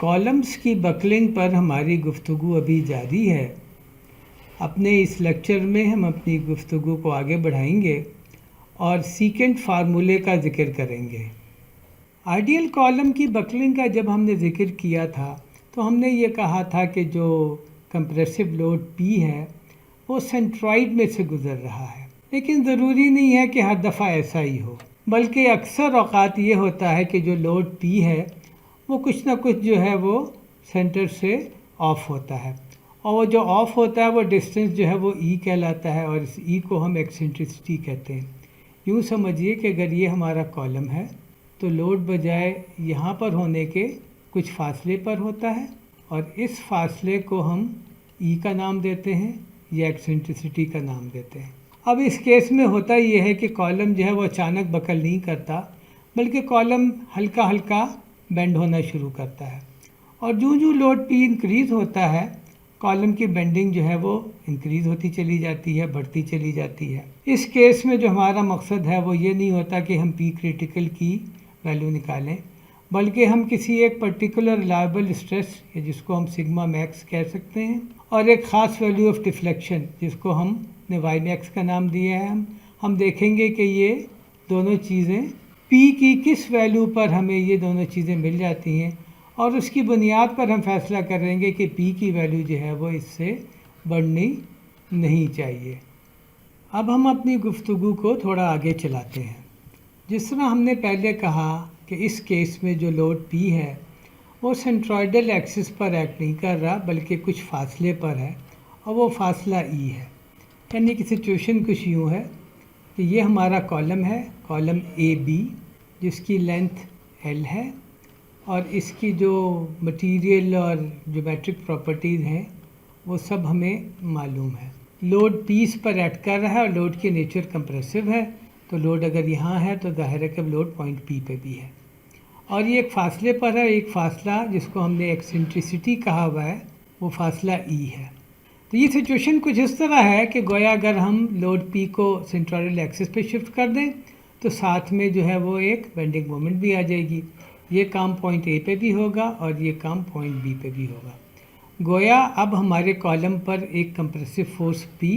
Columns की buckling पर हमारी गुफ्तगू अभी जारी है। अपने इस लेक्चर में हम अपनी गुफ्तगू को आगे बढ़ाएंगे और सीकेंट फार्मूले का ज़िक्र करेंगे। आइडियल कॉलम की बकलिंग का जब हमने ज़िक्र किया था तो हमने ये कहा था कि जो कंप्रेसिव लोड P है वो सेंट्रॉइड में से गुज़र रहा है, लेकिन ज़रूरी नहीं है कि हर दफ़ा ऐसा ही हो, बल्कि अक्सर औक़ात ये होता है कि जो लोड P है वो कुछ ना कुछ जो है वो सेंटर से ऑफ होता है, और वो जो ऑफ होता है वो डिस्टेंस जो है वो E कहलाता है, और इस E को हम एक्सेंट्रिसिटी कहते हैं। यूँ समझिए कि अगर ये हमारा कॉलम है तो लोड बजाय यहाँ पर होने के कुछ फासले पर होता है, और इस फासले को हम E का नाम देते हैं या एक्सेंट्रिसिटी का नाम देते हैं। अब इस केस में होता ये है कि कॉलम जो है वो अचानक बकल नहीं करता, बल्कि कॉलम हल्का हल्का बेंड होना शुरू करता है, और जो लोड P इंक्रीज़ होता है कॉलम की बेंडिंग जो है वो इंक्रीज़ होती चली जाती है, बढ़ती चली जाती है। इस केस में जो हमारा मकसद है वो ये नहीं होता कि हम P क्रिटिकल की वैल्यू निकालें, बल्कि हम किसी एक पर्टिकुलर रिलायबल स्ट्रेस या जिसको हम सिग्मा मैक्स कह सकते हैं, और एक ख़ास वैल्यू ऑफ डिफ्लेक्शन जिसको हमने वाई मैक्स का नाम दिया है, हम देखेंगे कि ये दोनों चीज़ें P की किस वैल्यू पर हमें ये दोनों चीज़ें मिल जाती हैं, और उसकी बुनियाद पर हम फैसला करेंगे कि P की वैल्यू जो है वो इससे बढ़नी नहीं चाहिए। अब हम अपनी गुफ्तगू को थोड़ा आगे चलाते हैं। जिस तरह हमने पहले कहा कि इस केस में जो लोड P है वो सेंट्रॉइडल एक्सिस पर एक्ट नहीं कर रहा, बल्कि कुछ फासले पर है, और वो फासला E है। यानी कि सिचुएशन कुछ यूँ है कि ये हमारा कॉलम है, कॉलम AB, जिसकी लेंथ L है, और इसकी जो मटेरियल और ज्योमेट्रिक प्रॉपर्टीज़ हैं वो सब हमें मालूम है। लोड P इस पर एक्ट कर रहा है और लोड की नेचर कंप्रेसिव है, तो लोड अगर यहाँ है तो ज़ाहिर है कि लोड पॉइंट P पे भी है, और ये एक फासले पर है। एक फासला जिसको हमने एक्सेंट्रिसिटी कहा हुआ है वो फासला E है। तो ये सिचुएशन कुछ इस तरह है कि गोया अगर हम लोड P को सेंट्रॉइडल एक्सिस पे शिफ्ट कर दें तो साथ में जो है वो एक बेंडिंग मोमेंट भी आ जाएगी। ये काम पॉइंट A पे भी होगा और ये काम पॉइंट B पे भी होगा। गोया अब हमारे कॉलम पर एक कंप्रेसिव फोर्स P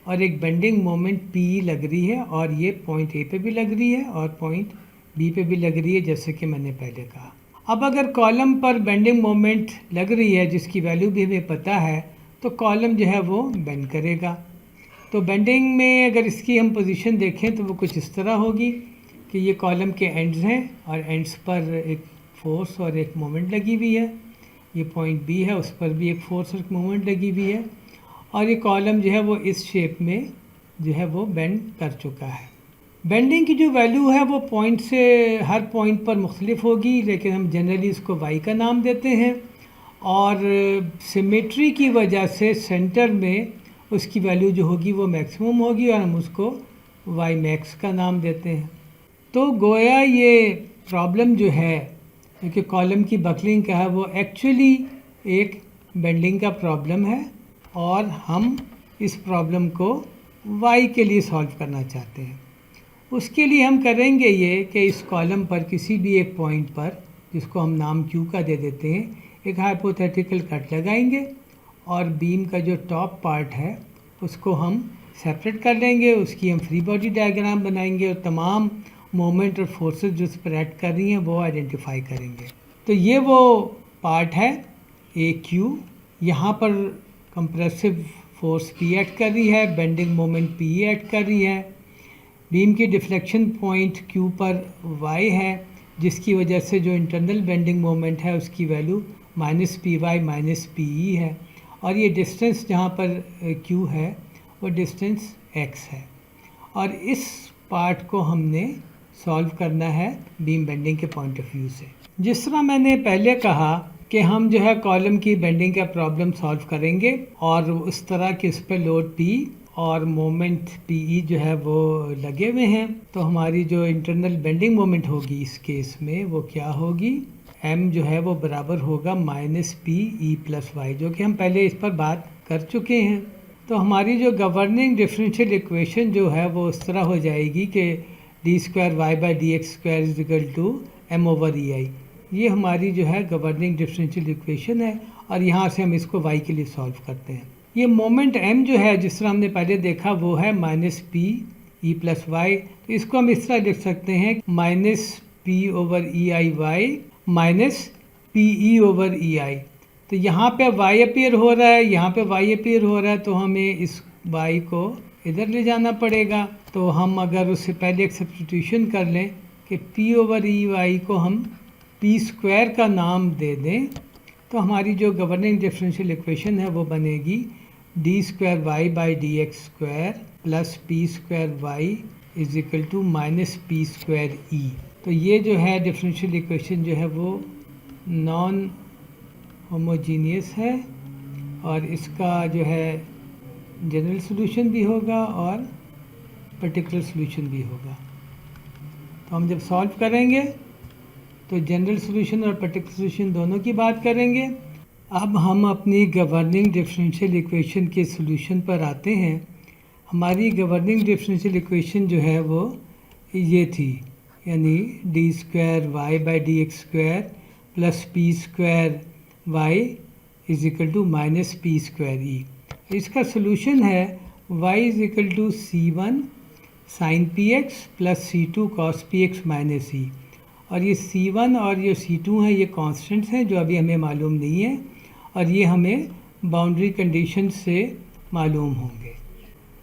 और एक बेंडिंग मोमेंट PE लग रही है, और ये पॉइंट A पे भी लग रही है और पॉइंट B पे भी लग रही है, जैसे कि मैंने पहले कहा। अब अगर कॉलम पर बेंडिंग मोमेंट लग रही है जिसकी वैल्यू भी हमें पता है, तो कॉलम जो है वो बेंड करेगा। तो बेंडिंग में अगर इसकी हम पोजीशन देखें तो वो कुछ इस तरह होगी कि ये कॉलम के एंड्स हैं, और एंड्स पर एक फोर्स और एक मोमेंट लगी हुई है। ये पॉइंट B है, उस पर भी एक फोर्स और एक मोमेंट लगी हुई है, और ये कॉलम जो है वो इस शेप में जो है वो बेंड कर चुका है। बेंडिंग की जो वैल्यू है वो पॉइंट से हर पॉइंट पर मुख्तलिफ होगी, लेकिन हम जनरली इसको Y का नाम देते हैं, और सिमेट्री की वजह से सेंटर में उसकी वैल्यू जो होगी वो मैक्सिमम होगी, और हम उसको Y मैक्स का नाम देते हैं। तो गोया ये प्रॉब्लम जो है कि कॉलम की बकलिंग का है वो एक्चुअली एक बेंडिंग का प्रॉब्लम है, और हम इस प्रॉब्लम को Y के लिए सॉल्व करना चाहते हैं। उसके लिए हम करेंगे ये कि इस कॉलम पर किसी भी एक पॉइंट पर, जिसको हम नाम Q का दे देते हैं, एक हाइपोथेटिकल कट लगाएंगे, और बीम का जो टॉप पार्ट है उसको हम सेपरेट कर लेंगे, उसकी हम फ्री बॉडी डायग्राम बनाएंगे, और तमाम मोमेंट और फोर्सेस जो इस पर एक्ट कर रही हैं वो आइडेंटिफाई करेंगे। तो ये वो पार्ट है AQ। यहाँ पर कंप्रेसिव फोर्स P एक्ट कर रही है, बेंडिंग मोमेंट PE एक्ट कर रही है, बीम की डिफ्लेक्शन पॉइंट Q पर Y है, जिसकी वजह से जो इंटरनल बेंडिंग मोमेंट है उसकी वैल्यू -PY -PE है, और ये डिस्टेंस जहाँ पर Q है वो डिस्टेंस X है, और इस पार्ट को हमने सॉल्व करना है बीम बेंडिंग के पॉइंट ऑफ व्यू से। जिस तरह मैंने पहले कहा कि हम जो है कॉलम की बेंडिंग का प्रॉब्लम सॉल्व करेंगे, और उस तरह कि इस पर लोड P और मोमेंट PE जो है वो लगे हुए हैं, तो हमारी जो इंटरनल बेंडिंग मोमेंट होगी इस केस में वो क्या होगी, M जो है वो बराबर होगा -PE + Y, जो कि हम पहले इस पर बात कर चुके हैं। तो हमारी जो गवर्निंग डिफरेंशियल इक्वेशन जो है वो उस तरह हो जाएगी कि d² y/dx² = m/EI। ये हमारी जो है गवर्निंग डिफरेंशियल इक्वेशन है और यहाँ से हम इसको y के लिए सॉल्व करते हैं। ये मोमेंट m जो है जिस तरह हमने पहले देखा वो है minus P E plus Y, तो इसको हम इस तरह लिख सकते हैं minus P over E I Y minus P E over E I. तो यहाँ पे y अपीयर हो रहा है, यहाँ पे y अपीयर हो रहा है, तो हमें इस y को इधर ले जाना पड़ेगा। तो हम अगर उससे पहले एक सब्स्टिट्यूशन कर लें कि p ओवर ई वाई को हम p स्क्वायर का नाम दे दें, तो हमारी जो गवर्निंग डिफरेंशियल इक्वेशन है वो बनेगी D square Y by D X square plus P square Y is equal to minus P square E. तो ये जो है डिफरेंशियल इक्वेशन जो है वो नॉन होमोजीनियस है और इसका जो है जनरल सॉल्यूशन भी होगा और पर्टिकुलर सॉल्यूशन भी होगा। तो हम जब सॉल्व करेंगे तो जनरल सॉल्यूशन और पर्टिकुलर सॉल्यूशन दोनों की बात करेंगे। अब हम अपनी गवर्निंग डिफरेंशियल इक्वेशन के सॉल्यूशन पर आते हैं। हमारी गवर्निंग डिफरेंशियल इक्वेशन जो है वो ये थी, यानी D square Y by D X square plus P square Y is equal to minus P square E. इसका सॉल्यूशन है y is equal to C one sine P X plus C two cos P X minus E. और ये C1 और ये C2 हैं, ये constants हैं जो अभी हमें मालूम नहीं है और ये हमें बाउंड्री कंडीशन से मालूम होंगे।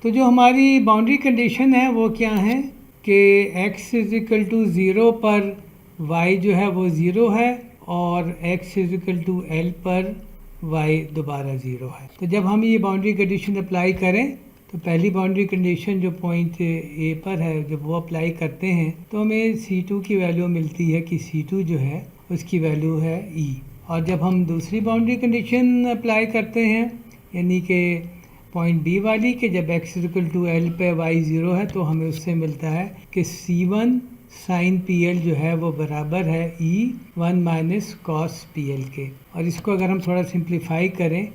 तो जो हमारी बाउंड्री कंडीशन है वो क्या है कि x is equal to zero पर y जो है वो ज़ीरो है और x is equal to L पर y दोबारा ज़ीरो है। तो जब हम ये बाउंड्री कंडीशन अप्लाई करें तो पहली बाउंड्री कंडीशन जो पॉइंट ए पर है, जब वो अप्लाई करते हैं तो हमें C2 की वैल्यू मिलती है कि C2 जो है उसकी वैल्यू है E। और जब हम दूसरी बाउंड्री कंडीशन अप्लाई करते हैं यानी कि पॉइंट बी वाली कि जब x इक्वल टू एल पे y ज़ीरो है, तो हमें उससे मिलता है कि C1 साइन PL जो है वो बराबर है E1 माइनस कॉस PL के। और इसको अगर हम थोड़ा सिंप्लीफाई करें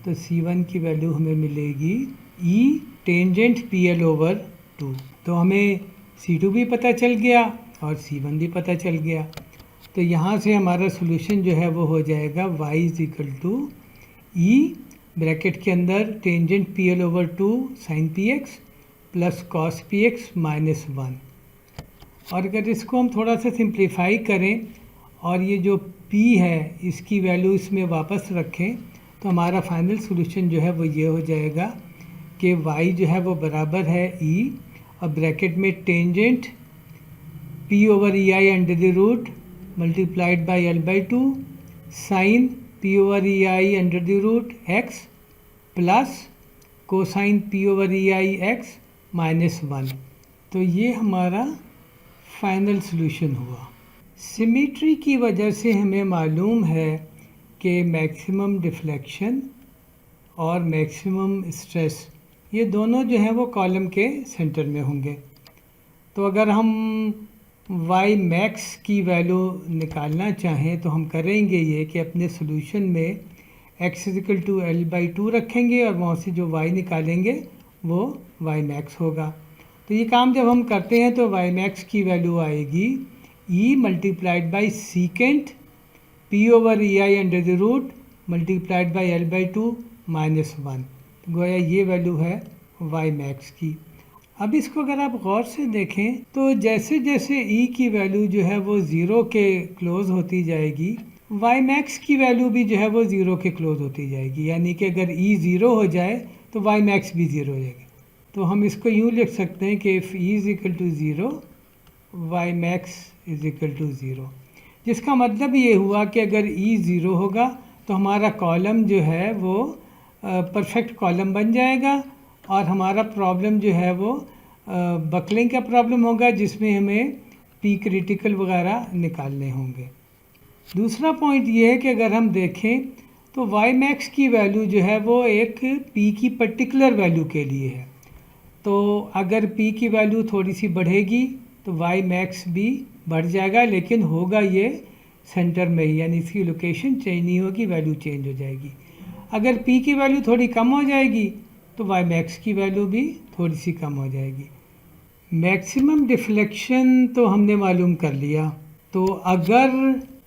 तो C1 की वैल्यू हमें मिलेगी E टेंजेंट PL ओवर 2। तो हमें C2 भी पता चल गया और C1 भी पता चल गया। तो यहाँ से हमारा सॉल्यूशन जो है वो हो जाएगा y is equal to E bracket के अंदर tangent PL over 2 sine PX plus cos PX minus 1। और अगर इसको हम थोड़ा सा सिंप्लीफाई करें और ये जो P है इसकी वैल्यू इसमें वापस रखें तो हमारा फाइनल सॉल्यूशन जो है वो ये हो जाएगा कि y जो है वो बराबर है E और ब्रैकेट में tangent P over E I under the root multiplied by L by 2 sine P over E I under the root x plus cosine P over E I x minus 1। तो ये हमारा final solution हुआ। Symmetry की वजह से हमें मालूम है कि मैक्सिमम डिफ्लेक्शन और मैक्सिमम स्ट्रेस ये दोनों जो हैं वो कॉलम के सेंटर में होंगे। तो अगर हम y मैक्स की वैल्यू निकालना चाहें तो हम करेंगे ये कि अपने सॉल्यूशन में x equal to L by 2 रखेंगे और वहाँ से जो y निकालेंगे वो y मैक्स होगा। तो ये काम जब हम करते हैं तो y मैक्स की वैल्यू आएगी e multiplied by secant p over E I under the root multiplied by L by 2 minus 1। गोया ये वैल्यू है y मैक्स की। अब इसको अगर आप गौर से देखें तो जैसे जैसे e की वैल्यू जो है वो ज़ीरो के क्लोज़ होती जाएगी y मैक्स की वैल्यू भी जो है वो ज़ीरो के क्लोज़ होती जाएगी। यानी कि अगर e ज़ीरो हो जाए तो y मैक्स भी ज़ीरो हो जाएगी। तो हम इसको यूँ लिख सकते हैं कि if e is equal to zero y max is equal to zero, जिसका मतलब ये हुआ कि अगर e ज़ीरो होगा तो हमारा कॉलम जो है वो परफेक्ट कॉलम बन जाएगा और हमारा प्रॉब्लम जो है वो बकलिंग का प्रॉब्लम होगा जिसमें हमें पी क्रिटिकल वगैरह निकालने होंगे। दूसरा पॉइंट ये है कि अगर हम देखें तो y मैक्स की वैल्यू जो है वो एक p की पर्टिकुलर वैल्यू के लिए है। तो अगर p की वैल्यू थोड़ी सी बढ़ेगी तो y मैक्स भी बढ़ जाएगा, लेकिन होगा ये सेंटर में ही, यानी इसकी लोकेशन चेंज नहीं होगी, वैल्यू चेंज हो जाएगी। अगर p की वैल्यू थोड़ी कम हो जाएगी तो y मैक्स की वैल्यू भी थोड़ी सी कम हो जाएगी। मैक्सिमम डिफ्लेक्शन तो हमने मालूम कर लिया। तो अगर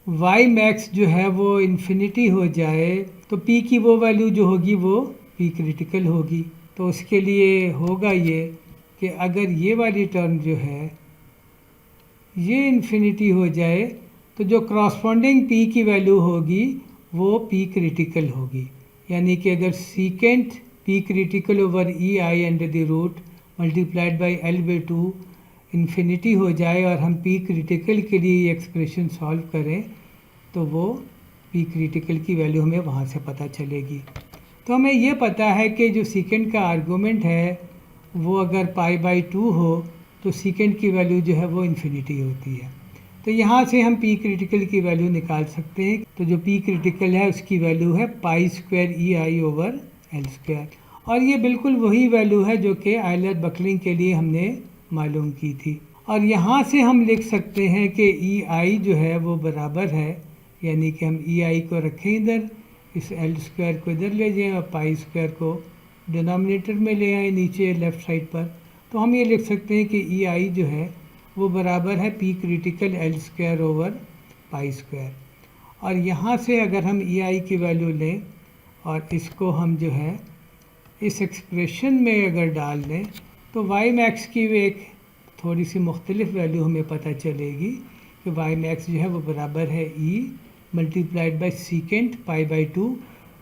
वाई मैक्स जो है वो इन्फिनिटी हो जाए तो पी की वो वैल्यू जो होगी वो पी क्रिटिकल होगी। तो उसके लिए होगा ये कि अगर ये वाली टर्म जो है ये इन्फिनिटी हो जाए तो जो क्रॉसपॉन्डिंग पी की वैल्यू होगी वो पी क्रिटिकल होगी। यानी कि अगर secant P critical over E I under the root multiplied by L by two infinity हो जाए और हम पी क्रिटिकल के लिए ये एक्सप्रेशन सॉल्व करें तो वो पी क्रिटिकल की वैल्यू हमें वहाँ से पता चलेगी। तो हमें ये पता है कि जो सीकेंट का आर्गूमेंट है वो अगर पाई बाई 2 हो तो सीकेंट की वैल्यू जो है वो इन्फिनिटी होती है। तो यहाँ से हम पी क्रिटिकल की वैल्यू निकाल सकते हैं। तो जो पी क्रिटिकल है उसकी वैल्यू है पाई स्क्वायर ई आई ओवर एल स्क्वायर, और ये बिल्कुल वही वैल्यू है जो कि आयलर बकलिंग के लिए हमने मालूम की थी। और यहाँ से हम लिख सकते हैं कि ई आई जो है वो बराबर है, यानी कि हम ई आई को रखें इधर, इस एल स्क्वायर को इधर ले जाएं और पाई स्क्वायर को डिनोमिनेटर में ले आए नीचे लेफ़्ट साइड पर। तो हम ये लिख सकते हैं कि ई आई जो है वो बराबर है P critical L square over pi square. और यहाँ से अगर हम ई आई की वैल्यू लें और इसको हम जो है इस एक्सप्रेशन में अगर डाल दें तो वाई मैक्स की एक थोड़ी सी मुख्तलिफ वैल्यू हमें पता चलेगी कि वाई मैक्स जो है वो बराबर है E multiplied by secant pi by 2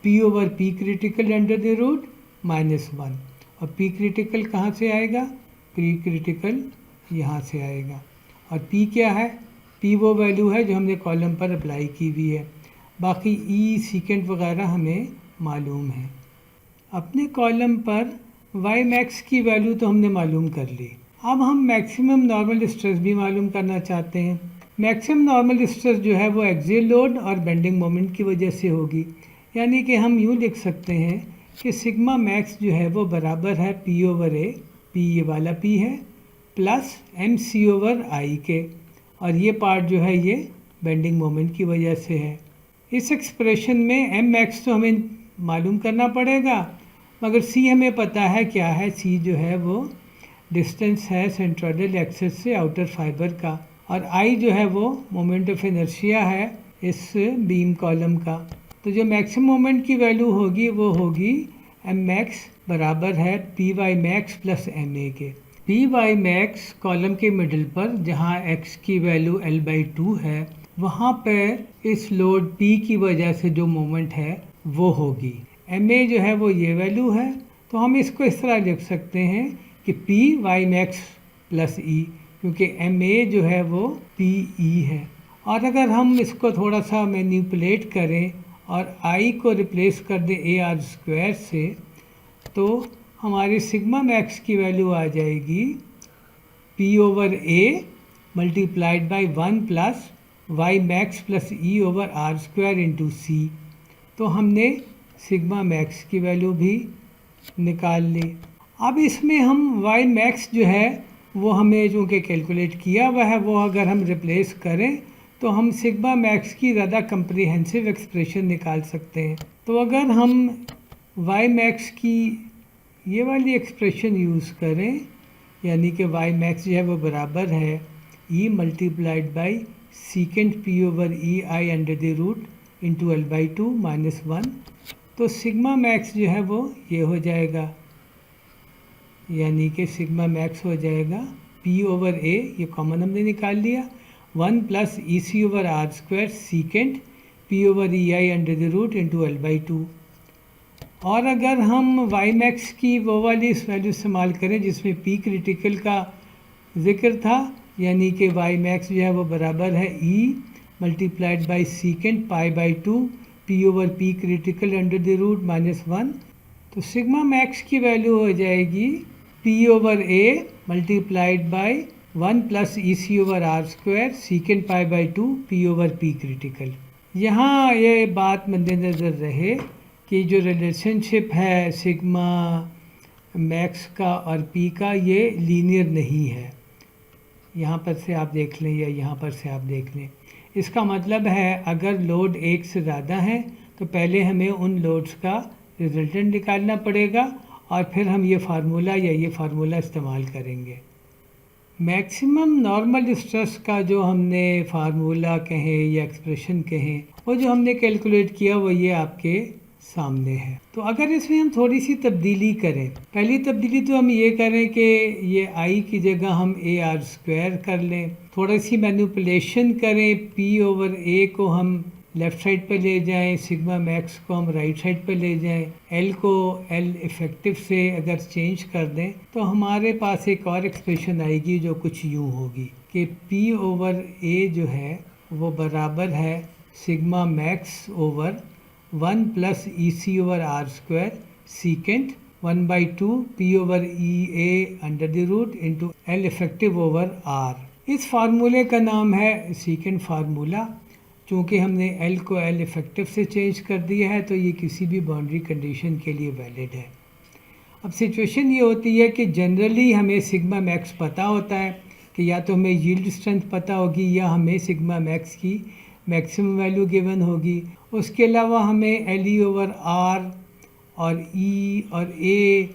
P over P critical under the root -1। और पी क्रिटिकल कहाँ से आएगा? पी क्रिटिकल यहाँ से आएगा। और पी क्या है? पी वो वैल्यू है जो हमने कॉलम पर अप्लाई की हुई है। बाकी ई सीकेंट वगैरह हमें मालूम है। अपने कॉलम पर वाई मैक्स की वैल्यू तो हमने मालूम कर ली। अब हम मैक्सिमम नॉर्मल स्ट्रेस भी मालूम करना चाहते हैं। मैक्सिमम नॉर्मल स्ट्रेस जो है वो एक्सियल लोड और बेंडिंग मोमेंट की वजह से होगी। यानी कि हम यूँ लिख सकते हैं कि सिग्मा मैक्स जो है वो बराबर है पी ओवर ए, पी ये वाला पी है, plus M C over I K, और ये पार्ट जो है ये बेंडिंग मोमेंट की वजह से है। इस एक्सप्रेशन में एम मैक्स तो हमें मालूम करना पड़ेगा, मगर सी हमें पता है क्या है। सी जो है वो डिस्टेंस है सेंट्रोइडल एक्सिस से आउटर फाइबर का, और आई जो है वो मोमेंट ऑफ इनर्शिया है इस बीम कॉलम का। तो जो मैक्सिमम मोमेंट की वैल्यू होगी वो होगी एम मैक्स बराबर है P Y max plus M A K. P Y max column के मिडल पर जहाँ एक्स की वैल्यू एल बाई 2 है वहाँ पर इस लोड पी की वजह से जो मोमेंट है वो होगी। एम ए जो है वो ये वैल्यू है, तो हम इसको इस तरह लिख सकते हैं कि पी वाई मैक्स प्लस ई, क्योंकि एम ए जो है वो पी ई है। और अगर हम इसको थोड़ा सा मैनिपुलेट करें और आई को रिप्लेस कर दें ए आर स्क्वायर से, तो हमारी सिग्मा मैक्स की वैल्यू आ जाएगी P over A multiplied by 1 plus Y max plus E over R square into C. तो हमने सिग्मा मैक्स की वैल्यू भी निकाल ली। अब इसमें हम वाई मैक्स जो है वो हमें चूँकि कैलकुलेट किया हुआ है, वो अगर हम रिप्लेस करें तो हम सिग्मा मैक्स की ज़्यादा कंप्रीहेंसिव एक्सप्रेशन निकाल सकते हैं। तो अगर हम वाई मैक्स की ये वाली एक्सप्रेशन यूज़ करें, यानी कि वाई मैक्स जो है वो बराबर है E multiplied by secant P over E I under the root into L by 2 -1, तो सिग्मा मैक्स जो है वो ये हो जाएगा, यानी कि सिग्मा मैक्स हो जाएगा पी ओवर ए, ये कॉमन हमने निकाल लिया, 1 plus E C over R square secant P over E I under the root into L by 2। और अगर हम वाई मैक्स की वो वाली वैल्यू इस्तेमाल करें जिसमें पी क्रिटिकल का जिक्र था, यानी कि वाई मैक्स जो है वो बराबर है E multiplied by secant pi by 2 P over P critical under the root -1, तो सिग्मा मैक्स की वैल्यू हो जाएगी P over A multiplied by 1 plus E C over R square secant pi by 2 P over P critical. यहाँ ये बात मद्देनज़र रहे कि जो रिलेशनशिप है सिग्मा मैक्स का और पी का ये लीनियर नहीं है। यहाँ पर से आप देख लें या यहाँ पर से आप देख लें, इसका मतलब है अगर लोड एक से ज़्यादा है तो पहले हमें उन लोड्स का रिजल्टेंट निकालना पड़ेगा और फिर हम ये फार्मूला या ये फार्मूला इस्तेमाल करेंगे। मैक्सिमम नॉर्मल स्ट्रेस का जो हमने फार्मूला कहें या एक्सप्रेशन कहें, वो जो हमने कैलकुलेट किया वो ये आपके सामने है। तो अगर इसमें हम थोड़ी सी तब्दीली करें, पहली तब्दीली तो हम ये करें कि ये आई की जगह हम ए आर स्क्वायर कर लें, थोड़ी सी मैनिपुलेशन करें, पी ओवर ए को हम लेफ़्ट साइड पे ले जाएं, सिग्मा मैक्स को हम राइट साइड पे ले जाएं, एल को एल इफ़ेक्टिव से अगर चेंज कर दें तो हमारे पास एक और एक्सप्रेशन आएगी जो कुछ यूँ होगी कि पी ओवर ए जो है वो बराबर है sigma max over 1 plus E C over R square secant 1/2 P over E A under the root into L effective over R. इस फार्मूले का नाम है सीकेंट फार्मूला। चूँकि हमने L को L इफ़ेक्टिव से चेंज कर दिया है तो ये किसी भी बाउंड्री कंडीशन के लिए वैलिड है। अब सिचुएशन ये होती है कि जनरली हमें सिग्मा मैक्स पता होता है कि या तो हमें यील्ड स्ट्रेंथ पता होगी या हमें सिग्मा मैक्स की मैक्सिमम वैल्यू गिवन होगी। उसके अलावा हमें एल ई ओवर आर और ई और ए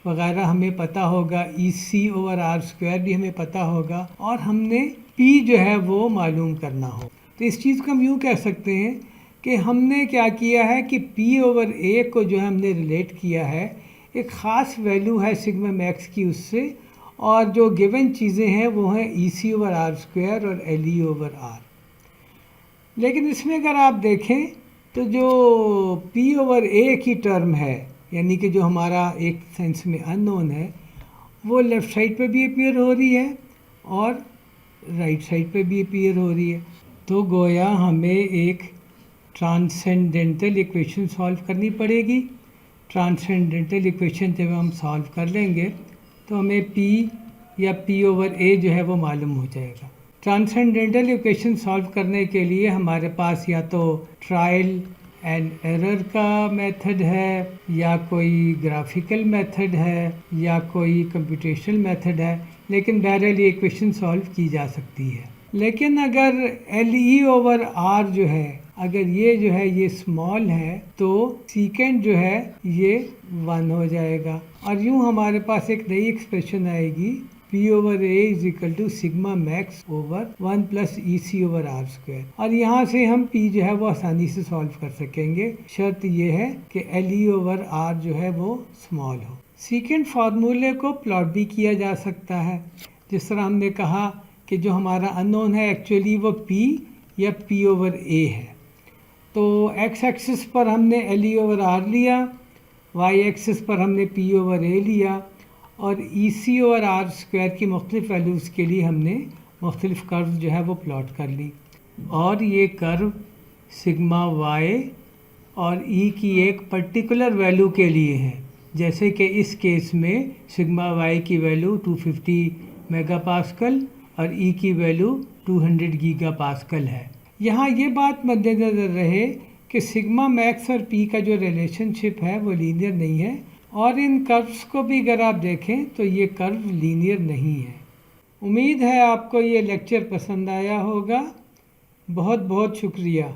वगैरह हमें पता होगा, ई सी ओवर आर स्क्वायर भी हमें पता होगा, और हमने पी जो है वो मालूम करना हो। तो इस चीज़ को हम यूँ कह सकते हैं कि हमने क्या किया है कि P ओवर A को जो हमने रिलेट किया है, एक ख़ास वैल्यू है सिग्मा मैक्स की उससे, और जो गिवन चीज़ें हैं वो हैं ई सी ओवर आर स्क्वायर और एल ई ओवर आर। लेकिन इसमें अगर आप देखें तो जो P ओवर A की टर्म है, यानी कि जो हमारा एक सेंस में अननोन है, वो लेफ़्ट साइड पे भी अपीयर हो रही है और राइट साइड पे भी अपीयर हो रही है। तो गोया हमें एक ट्रांसेंडेंटल इक्वेशन सॉल्व करनी पड़ेगी। ट्रांसेंडेंटल इक्वेशन जब हम सॉल्व कर लेंगे तो हमें P या P ओवर A जो है वो मालूम हो जाएगा। ट्रांसेंडेंटल इक्वेशन सॉल्व करने के लिए हमारे पास या तो ट्रायल एंड एरर का मेथड है, या कोई ग्राफिकल मेथड है, या कोई कंप्यूटेशनल मेथड है, लेकिन बहरहाल ये इक्वेशन सॉल्व की जा सकती है। लेकिन अगर एल ई ओवर आर जो है, अगर ये जो है ये स्मॉल है तो सीकेंट जो है ये 1 हो जाएगा, और यूँ हमारे पास एक नई एक्सप्रेशन आएगी P over A is equal to sigma max over 1 plus E C over R square. और यहाँ से हम P जो है वो आसानी से सॉल्व कर सकेंगे, शर्त ये है कि एल ई ओवर आर जो है वो स्मॉल हो। सीकेंट फार्मूले को प्लॉट भी किया जा सकता है, जिस तरह हमने कहा कि जो हमारा अननोन है एक्चुअली वो P या P ओवर A है। तो एक्स एक्सिस पर हमने एल ई ओवर आर लिया, वाई एक्सिस पर हमने P ओवर A लिया, और ई सी ओवर आर स्क्वायर की मुख्तलिफ वैल्यूज़ के लिए हमने मुख्तलिफ कर्व जो है वो प्लॉट कर ली, और ये कर्व सिग्मा वाई और ई की एक पर्टिकुलर वैल्यू के लिए हैं। जैसे कि इस केस में सिग्मा वाई की वैल्यू 250 मेगापास्कल और ई की वैल्यू 200 गीगापास्कल है। यहाँ ये बात मद्देनज़र रहे कि सिग्मा मैक्स और पी का जो रिलेशनशिप है वो लीनियर नहीं है, और इन कर्व्स को भी अगर आप देखें तो ये कर्व लीनियर नहीं है। उम्मीद है आपको ये लेक्चर पसंद आया होगा। बहुत बहुत शुक्रिया।